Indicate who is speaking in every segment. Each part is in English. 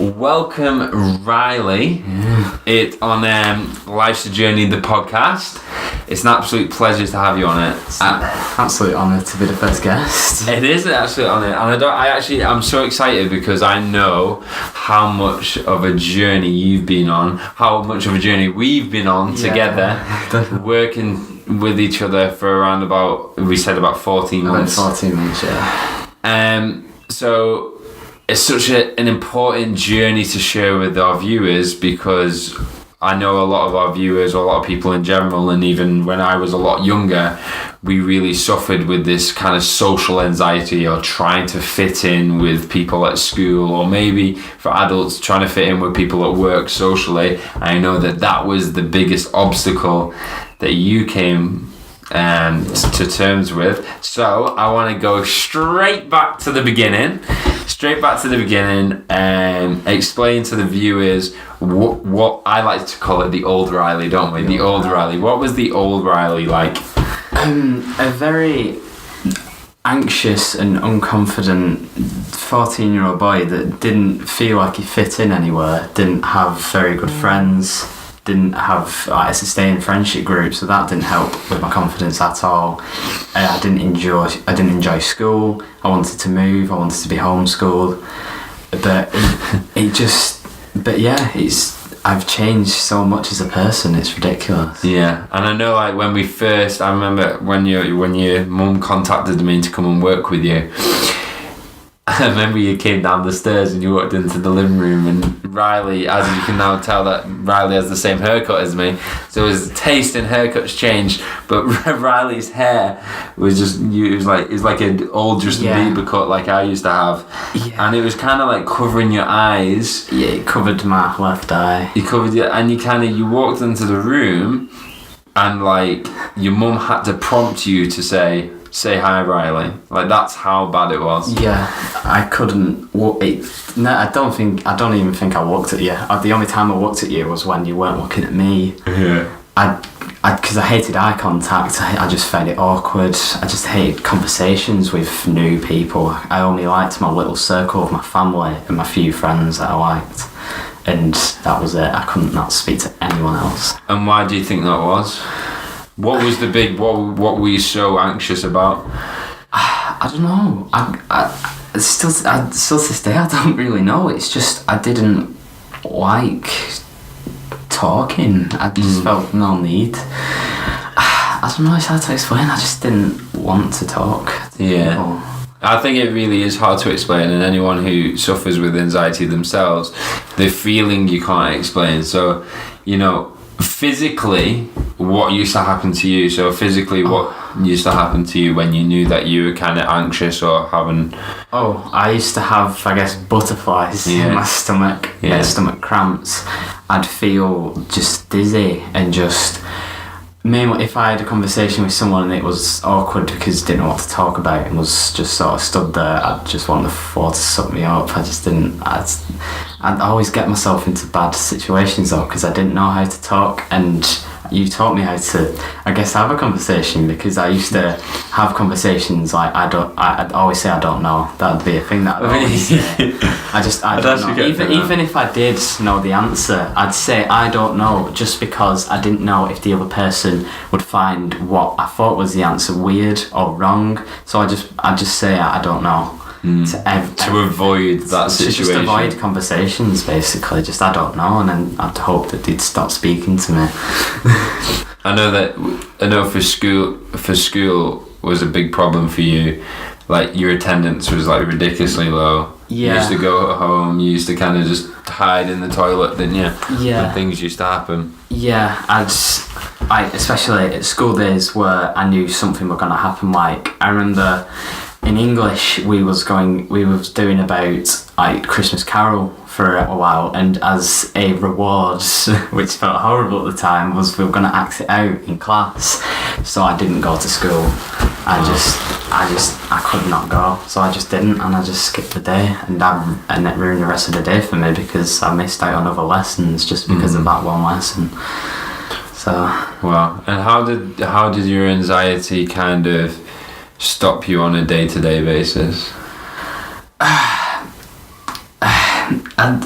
Speaker 1: Welcome, Reilly. It on Life's a Journey, the podcast. It's an absolute pleasure to have you on it.
Speaker 2: It's an absolute honour to be the first guest.
Speaker 1: It is an absolute honour, and I'm so excited because I know how much of a journey you've been on, how much of a journey we've been on together, working with each other for around about 14 months.
Speaker 2: 14 months, yeah.
Speaker 1: So it's such an important journey to share with our viewers, because I know a lot of our viewers, or a lot of people in general, and even when I was a lot younger, we really suffered with this kind of social anxiety, or trying to fit in with people at school, or maybe for adults trying to fit in with people at work socially. I know that was the biggest obstacle that you came to terms with. So I want to go straight back to the beginning, and explain to the viewers what I like to call it, the old Reilly, don't we? The old Reilly. What was the old Reilly like?
Speaker 2: A very anxious and unconfident 14-year-old boy that didn't feel like he fit in anywhere, didn't have very good friends, didn't have a sustained friendship group, so that didn't help with my confidence at all. I didn't enjoy school. I wanted to move. I wanted to be homeschooled, I've changed so much as a person. It's ridiculous.
Speaker 1: Yeah, and I know, like, I remember when your mum contacted me to come and work with you. I remember you came down the stairs and you walked into the living room, and Reilly, as you can now tell, that Reilly has the same haircut as me, so his taste in haircuts changed, but Reilly's hair was just, it was like an old Justin Bieber cut like I used to have, and it was kind of like covering your eyes.
Speaker 2: Yeah, it covered my left eye.
Speaker 1: You walked into the room, and like your mum had to prompt you to say hi, Reilly. Like, that's how bad it was.
Speaker 2: Yeah, I couldn't. I don't even think I looked at you. The only time I looked at you was when you weren't looking at me.
Speaker 1: Yeah.
Speaker 2: Because I hated eye contact. I just found it awkward. I just hated conversations with new people. I only liked my little circle of my family and my few friends that I liked, and that was it. I couldn't not speak to anyone else.
Speaker 1: And why do you think that was? What was the big? What were you so anxious about?
Speaker 2: I don't know. I still to this day, I don't really know. It's just I didn't like talking. I just felt no need. I don't know. It's hard to explain. I just didn't want to talk to people.
Speaker 1: I think it really is hard to explain, and anyone who suffers with anxiety themselves, the feeling you can't explain. So, physically, what used to happen to you? So physically, what used to happen to you when you knew that you were kind of anxious or having...
Speaker 2: I used to have, I guess, butterflies in my stomach, stomach cramps. I'd feel just dizzy, and just... Mainly, if I had a conversation with someone and it was awkward because I didn't know what to talk about and was just sort of stood there, I'd just want the floor to suck me up. I just didn't... I'd always get myself into bad situations though, because I didn't know how to talk, and you taught me how to, I guess, have a conversation, because I used to have conversations like I'd always say I don't know. That'd be a thing that I'd always say. I don't know. Even if I did know the answer, I'd say I don't know, just because I didn't know if the other person would find what I thought was the answer weird or wrong. So I just say I don't know.
Speaker 1: To avoid that situation.
Speaker 2: Just avoid conversations, basically. Just I don't know, and then I'd hope that they'd stop speaking to me.
Speaker 1: I know for school was a big problem for you. Like, your attendance was like ridiculously low.
Speaker 2: Yeah.
Speaker 1: You used to go at home, you used to kind of just hide in the toilet, didn't you?
Speaker 2: Yeah.
Speaker 1: When things used to happen.
Speaker 2: Yeah, especially at school days where I knew something was going to happen. Like, I remember in English we was doing about like Christmas Carol for a while, and as a reward, which felt horrible at the time, was we were going to act it out in class. So I didn't go to school. I could not go, so I just didn't, and I just skipped the day, and it ruined the rest of the day for me, because I missed out on other lessons just because of that one lesson. So
Speaker 1: wow. And how did your anxiety kind of stop you on a day-to-day basis?
Speaker 2: and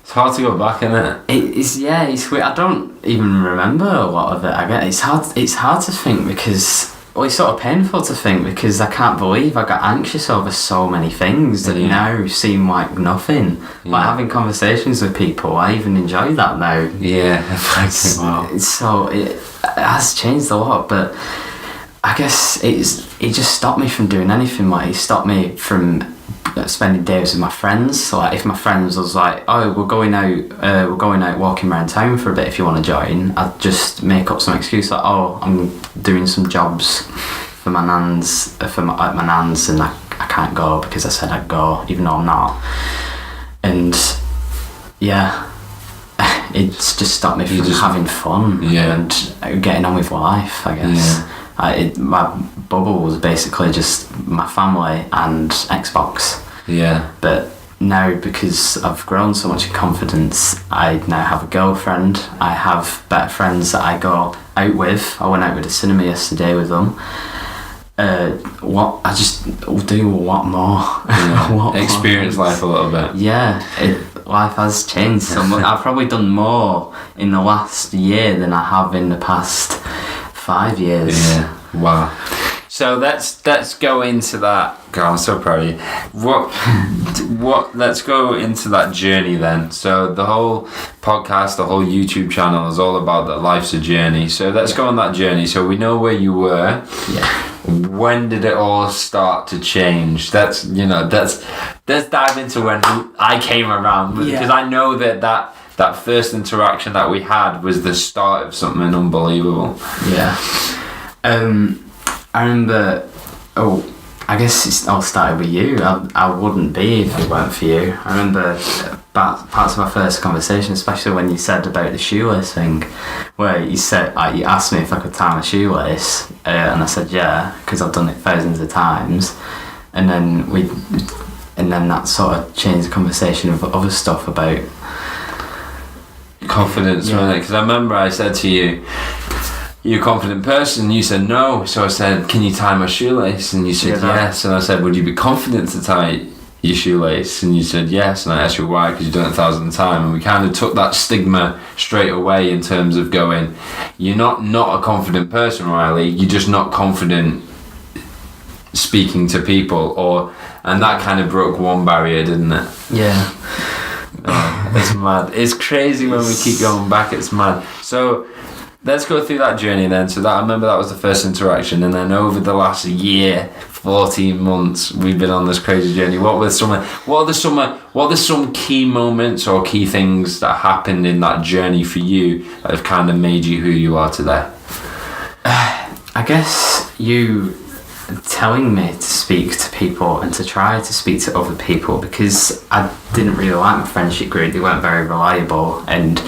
Speaker 1: It's hard to go back, isn't it?
Speaker 2: It's weird. I don't even remember a lot of it. I guess it's hard to think because. Well, it's sort of painful to think because I can't believe I got anxious over so many things that now seem like nothing. Yeah. Like having conversations with people, I even enjoy that now.
Speaker 1: Yeah,
Speaker 2: it has changed a lot, but I guess it just stopped me from doing anything. Like it stopped me from spending days with my friends. So like if my friends was like, oh, we're going out walking around town for a bit if you want to join, I'd just make up some excuse like, oh, I'm doing some jobs for my nans and I can't go because I said I'd go even though I'm not. And yeah, it's just stopped me from having fun and getting on with life, I guess. My bubble was basically just my family and Xbox. Yeah. But now, because I've grown so much in confidence, I now have a girlfriend. I have better friends that I go out with. I went out with the cinema yesterday with them. I just do a lot more.
Speaker 1: Yeah. Experience life a little bit.
Speaker 2: Yeah, life has changed so much. I've probably done more in the last year than I have in the past 5 years.
Speaker 1: Yeah. Wow. So let's go into that. God, I'm so proud of you. What? Let's go into that journey then. So the whole podcast, the whole YouTube channel is all about that life's a journey. So let's go on that journey. So we know where you were.
Speaker 2: Yeah.
Speaker 1: When did it all start to change? Let's dive into when I came around because I know that first interaction that we had was the start of something unbelievable.
Speaker 2: Yeah. I remember. I guess it all started with you. I wouldn't be if it weren't for you. I remember parts of our first conversation, especially when you said about the shoelace thing, where you said you asked me if I could tie my shoelace, and I said yeah, because I've done it thousands of times, and then that sort of changed the conversation of other stuff about
Speaker 1: confidence, wasn't it? Because I remember I said to you, you're a confident person. You said no. So I said, can you tie my shoelace? And you said yes. And I said, would you be confident to tie your shoelace? And you said yes. And I asked you why, because you've done it 1,000 times. And we kind of took that stigma straight away in terms of going, you're not a confident person, Reilly. You're just not confident speaking to people. And that kind of broke one barrier, didn't it?
Speaker 2: Yeah.
Speaker 1: It's mad. It's crazy when we keep going back. It's mad. So let's go through that journey then. So that I remember that was the first interaction, and then over the last year, 14 months, we've been on this crazy journey. What are some key moments or key things that happened in that journey for you that have kind of made you who you are today?
Speaker 2: I guess you telling me to speak to people and to try to speak to other people, because I didn't really like my friendship group. They weren't very reliable and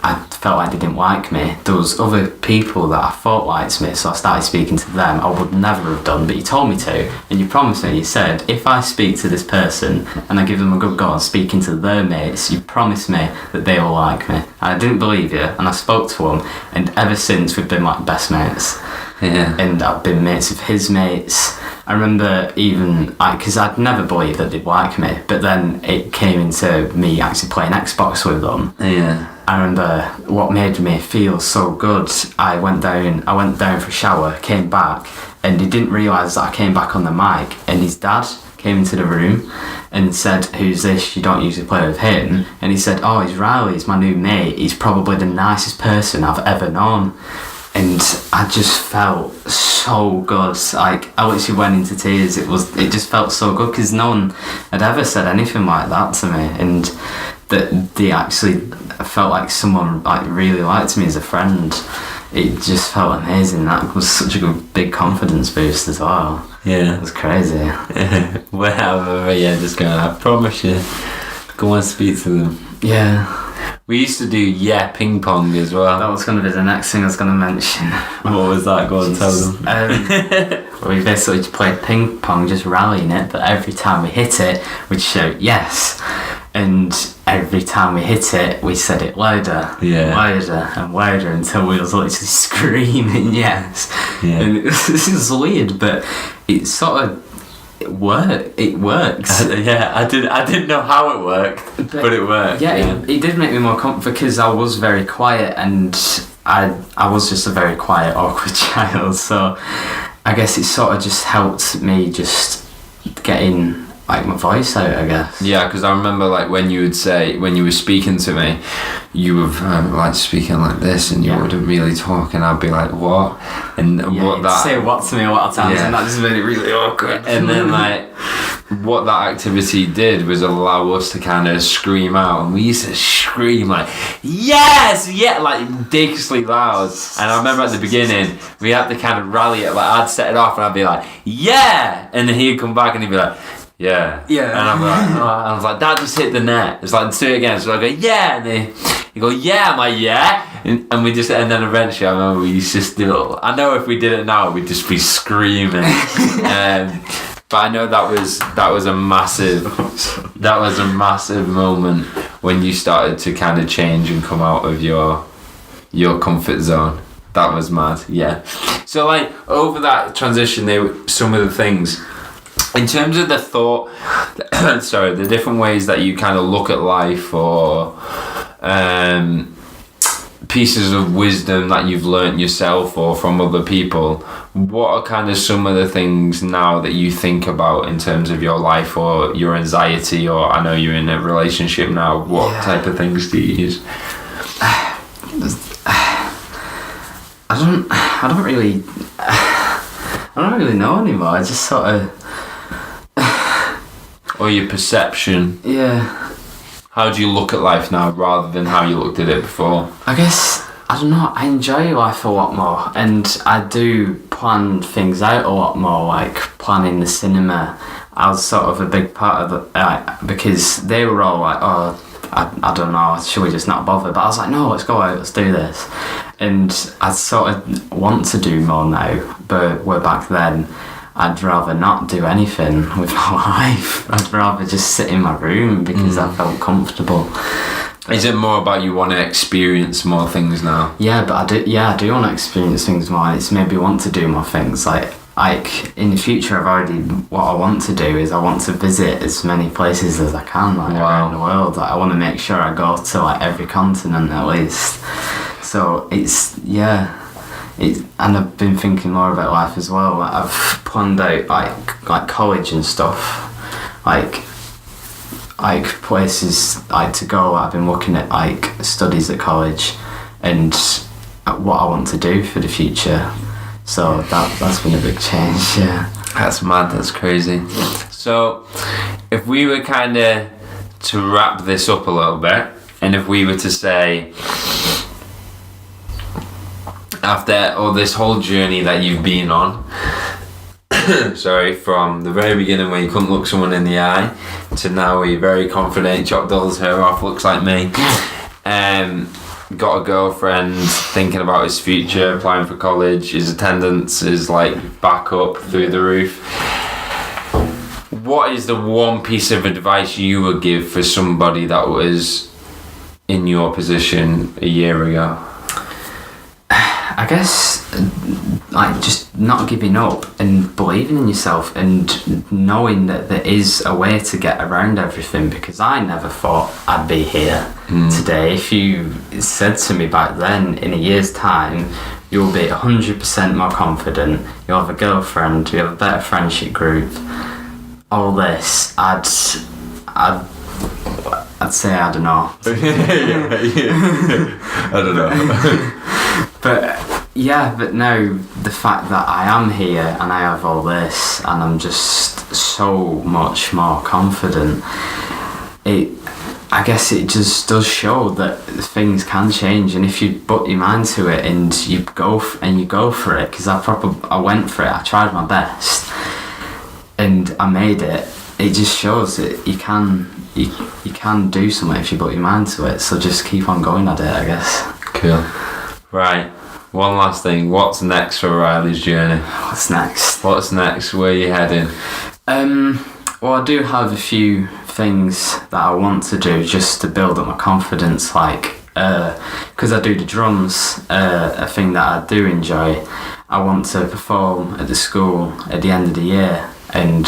Speaker 2: I felt like they didn't like me. There was other people that I thought liked me, so I started speaking to them. I would never have done, but you told me to, and you promised me. You said, if I speak to this person and I give them a good go on speaking to their mates, you promised me that they will like me. And I didn't believe you, and I spoke to them, and ever since we've been like best mates. Yeah. And I've been mates with his mates. I remember even, because I'd never believed that they'd like me, but then it came into me actually playing Xbox with them. Yeah. I remember what made me feel so good. I went down for a shower, came back, and he didn't realise that I came back on the mic, and his dad came into the room and said, "Who's this? You don't usually play with him." And he said, "Oh, he's Reilly, he's my new mate. He's probably the nicest person I've ever known." And I just felt so good. Like, I literally went into tears. It just felt so good because no one had ever said anything like that to me, and that they actually felt like someone like really liked me as a friend. It just felt amazing. That was such a good big confidence boost as well. Yeah, it was crazy.
Speaker 1: Well, yeah, just going, I promise you, go and speak to them.
Speaker 2: Yeah.
Speaker 1: We used to do ping pong as well.
Speaker 2: That was going to be the next thing I was going to mention.
Speaker 1: What was that? Go and tell them.
Speaker 2: We basically just played ping pong, just rallying it, but every time we hit it, we'd shout yes. And every time we hit it, we said it louder, louder and louder until we was literally screaming yes. Yeah. And this is weird, but it it works.
Speaker 1: Yeah, I didn't know how it worked, but it worked.
Speaker 2: Yeah, it did make me more confident because I was very quiet and I was just a very quiet, awkward child. So I guess it sort of just helped me just getting like my voice out, I guess.
Speaker 1: Yeah, because I remember like when you were speaking to me, you were like speaking like this, and you wouldn't really talk, and I'd be like, what? And what that
Speaker 2: say what to me a lot of times, and that just made it really awkward.
Speaker 1: And then like what that activity did was allow us to kind of scream out, and we used to scream like yes, yeah, like ridiculously loud. And I remember at the beginning we had to kind of rally it. Like I'd set it off, and I'd be like yeah, and then he'd come back and he'd be like yeah. And I'm like, oh. I was like, that just hit the net. It's like, do it again. So I go, yeah. And you go, yeah. I'm like, yeah. And then eventually I remember we used to still, I know if we did it now, we'd just be screaming. But I know that was a massive moment when you started to kind of change and come out of your comfort zone. That was mad. Yeah. So like over that transition, there were some of the things. In terms of the thought, the different ways that you kind of look at life, or pieces of wisdom that you've learnt yourself or from other people, what are kind of some of the things now that you think about in terms of your life or your anxiety, or I know you're in a relationship now, what type of things do you use?
Speaker 2: I don't really know anymore. I just sort of...
Speaker 1: Or your perception.
Speaker 2: Yeah.
Speaker 1: How do you look at life now rather than how you looked at it before?
Speaker 2: I guess, I don't know, I enjoy life a lot more, and I do plan things out a lot more, like planning the cinema. I was sort of a big part of it, because they were all like, oh, I don't know, should we just not bother? But I was like, no, let's go out, let's do this. And I sort of want to do more now, but where back then, I'd rather not do anything with my life. I'd rather just sit in my room because I felt comfortable.
Speaker 1: Is it more about you want to experience more things now?
Speaker 2: Yeah, but I do want to experience things more. It's maybe want to do more things. Like in the future, what I want to do is I want to visit as many places as I can, like around the world. Like I want to make sure I go to like every continent at least. So and I've been thinking more about life as well. Like I've planned out like college and stuff, like places like to go. I've been looking at like studies at college and what I want to do for the future. So that's been a big change. Yeah,
Speaker 1: that's mad. That's crazy. So if we were kind of to wrap this up a little bit, and if we were to say, after this whole journey that you've been on, from the very beginning where you couldn't look someone in the eye to now where you're very confident, chopped all his hair off, looks like me, got a girlfriend, thinking about his future, applying for college, his attendance is like back up through the roof. What is the one piece of advice you would give for somebody that was in your position a year ago?
Speaker 2: I guess like just not giving up and believing in yourself and knowing that there is a way to get around everything, because I never thought I'd be here today. If you said to me back then, in a year's time you'll be 100% more confident, you'll have a girlfriend, you have a better friendship group, all this, I'd say I don't know.
Speaker 1: I don't know.
Speaker 2: But now the fact that I am here and I have all this and I'm just so much more confident, I guess it just does show that things can change, and if you put your mind to it and you go for it, because I went for it, I tried my best and I made it. It just shows that you can do something if you put your mind to it. So just keep on going at it, I guess.
Speaker 1: Cool. Right. One last thing. What's next for Reilly's journey?
Speaker 2: What's next?
Speaker 1: Where are you heading?
Speaker 2: Well, I do have a few things that I want to do just to build up my confidence, like because I do the drums, a thing that I do enjoy. I want to perform at the school at the end of the year, and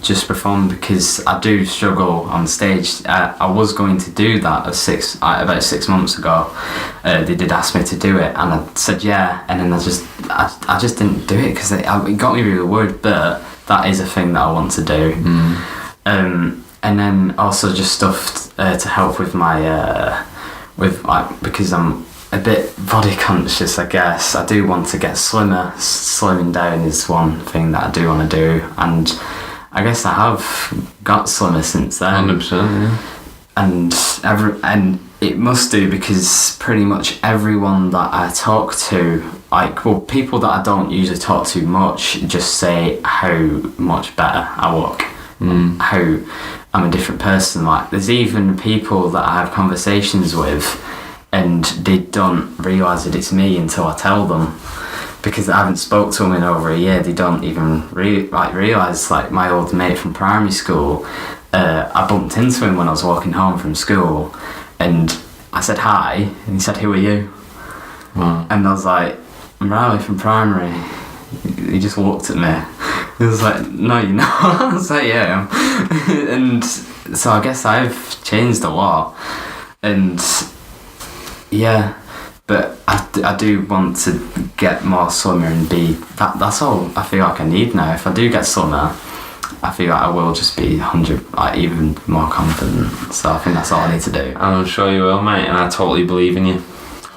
Speaker 2: just perform, because I do struggle on stage. I was going to do that about 6 months ago. They did ask me to do it, and I said yeah, and then I just didn't do it because it got me really worried. But that is a thing that I want to do. And then also just stuff to help with my because I'm a bit body conscious, I guess. I do want to get slimmer. Slimming down is one thing that I do want to do, and I guess I have got slimmer since then.
Speaker 1: 100%, yeah.
Speaker 2: And it must do, because pretty much everyone that I talk to, people that I don't usually talk to much, just say how much better I look, how I'm a different person. Like, there's even people that I have conversations with, and they don't realise that it's me until I tell them, because I haven't spoke to them in over a year. They don't even realise. Like, my old mate from primary school, I bumped into him when I was walking home from school, and I said hi, and he said, "Who are you?"
Speaker 1: Wow.
Speaker 2: And I was like, "I'm Reilly from primary." He just looked at me. He was like, "No, you're not." I was like, "Yeah." And so I guess I've changed a lot, and yeah, but I do want to get more slimmer and be that's all I feel like I need now. If I do get slimmer, I feel like I will just be even more confident. So I think that's all I need to do.
Speaker 1: I'm sure you will, mate, and I totally believe in you.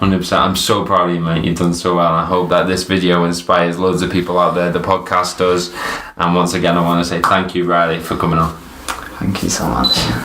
Speaker 1: 100%. I'm so proud of you, mate. You've done so well, and I hope that this video inspires loads of people out there. The podcast does. And once again, I want to say thank you, Reilly, for coming on.
Speaker 2: Thank you so much.